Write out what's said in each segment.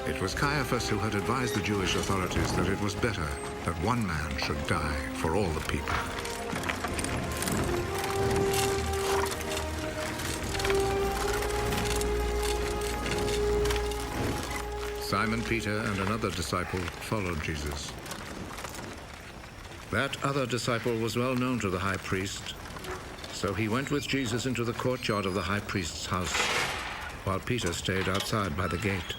It was Caiaphas who had advised the Jewish authorities that it was better that one man should die for all the people. Simon Peter and another disciple followed Jesus. That other disciple was well known to the high priest, so he went with Jesus into the courtyard of the high priest's house, while Peter stayed outside by the gate.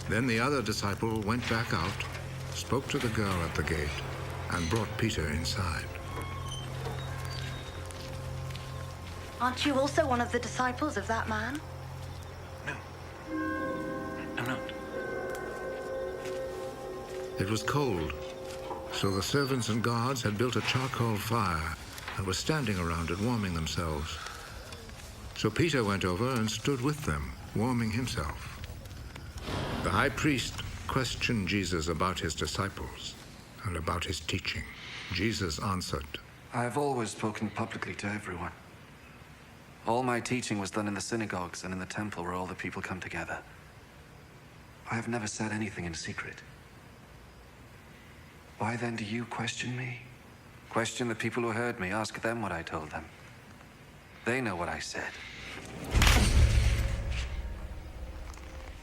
Then the other disciple went back out, spoke to the girl at the gate, and brought Peter inside. Aren't you also one of the disciples of that man? No, I'm not. It was cold, so the servants and guards had built a charcoal fire and were standing around it, warming themselves. So Peter went over and stood with them, warming himself. The high priest questioned Jesus about his disciples and about his teaching. Jesus answered, I have always spoken publicly to everyone. All my teaching was done in the synagogues and in the temple where all the people come together. I have never said anything in secret. Why then do you question me? Question the people who heard me. Ask them what I told them. They know what I said.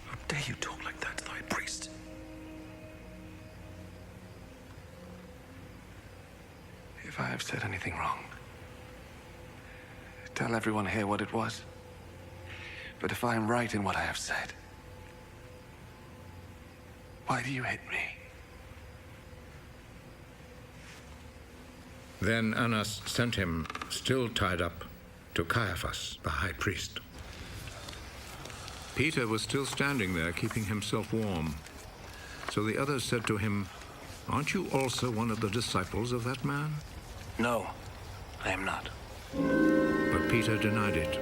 How dare you talk like that to the high priest? If I have said anything wrong, tell everyone here what it was. But if I am right in what I have said, why do you hit me? Then Annas sent him, still tied up, to Caiaphas, the high priest. Peter was still standing there, keeping himself warm. So the others said to him, Aren't you also one of the disciples of that man? No, I am not. But Peter denied it.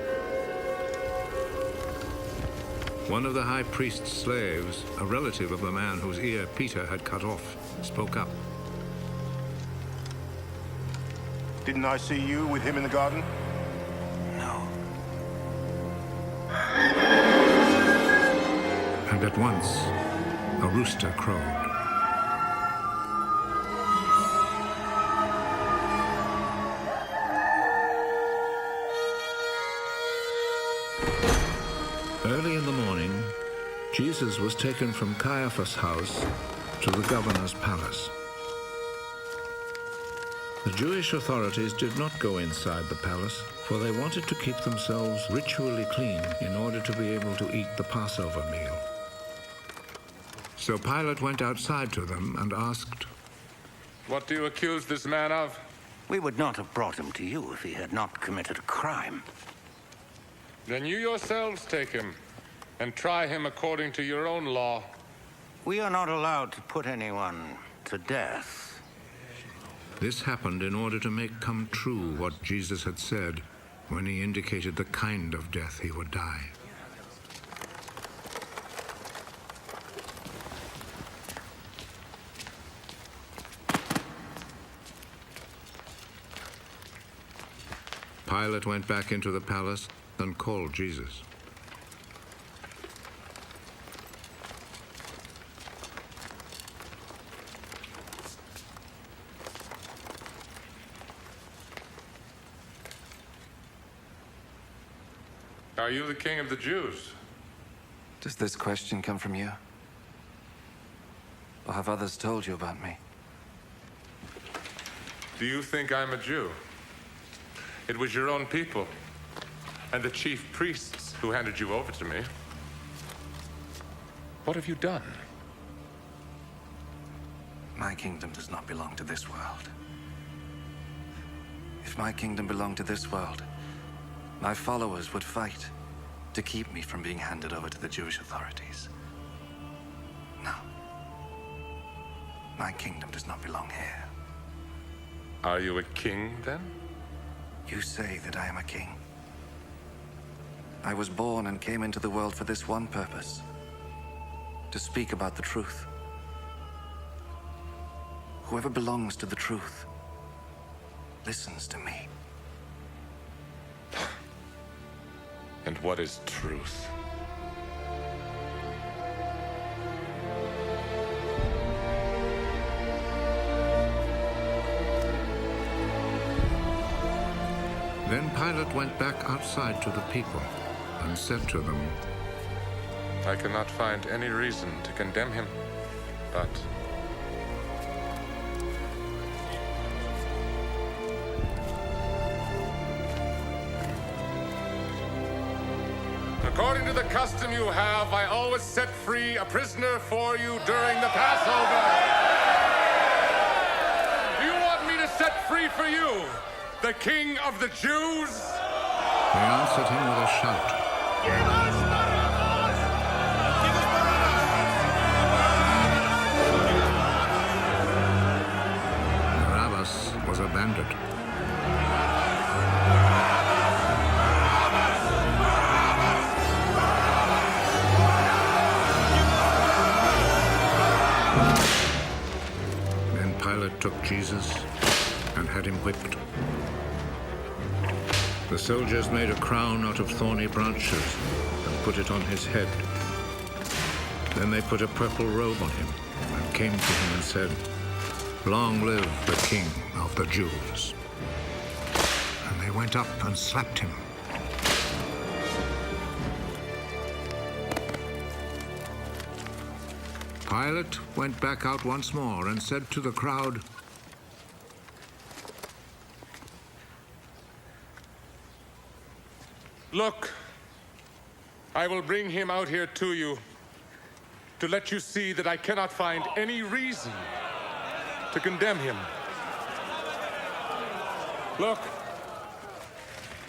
One of the high priest's slaves, a relative of the man whose ear Peter had cut off, spoke up. Didn't I see you with him in the garden? No. And at once, a rooster crowed. Early in the morning, Jesus was taken from Caiaphas' house to the governor's palace. The Jewish authorities did not go inside the palace, for they wanted to keep themselves ritually clean in order to be able to eat the Passover meal. So Pilate went outside to them and asked, What do you accuse this man of? We would not have brought him to you if he had not committed a crime. Then you yourselves take him and try him according to your own law. We are not allowed to put anyone to death. This happened in order to make come true what Jesus had said when he indicated the kind of death he would die. Pilate went back into the palace and called Jesus. Are you the king of the Jews? Does this question come from you? Or have others told you about me? Do you think I'm a Jew? It was your own people and the chief priests who handed you over to me. What have you done? My kingdom does not belong to this world. If my kingdom belonged to this world, my followers would fight to keep me from being handed over to the Jewish authorities. No. My kingdom does not belong here. Are you a king, then? You say that I am a king. I was born and came into the world for this one purpose: to speak about the truth. Whoever belongs to the truth listens to me. And what is truth? Then Pilate went back outside to the people and said to them, I cannot find any reason to condemn him, but according to the custom you have, I always set free a prisoner for you during the Passover. Do you want me to set free for you the King of the Jews? They answered him with a shout, Barabbas was a bandit. Then Pilate took Jesus and had him whipped. The soldiers made a crown out of thorny branches and put it on his head. Then they put a purple robe on him and came to him and said, Long live the King of the Jews. And they went up and slapped him. Pilate went back out once more and said to the crowd, Look, I will bring him out here to you to let you see that I cannot find any reason to condemn him. Look,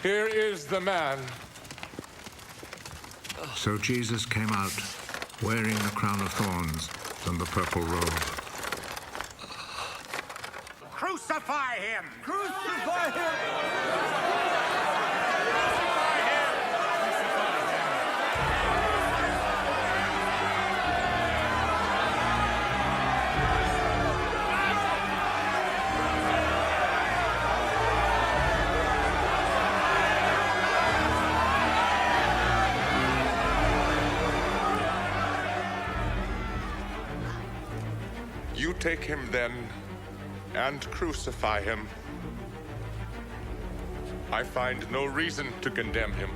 here is the man. So Jesus came out, wearing the crown of thorns and the purple robe. Crucify him! Crucify him! You take him then and crucify him. I find no reason to condemn him.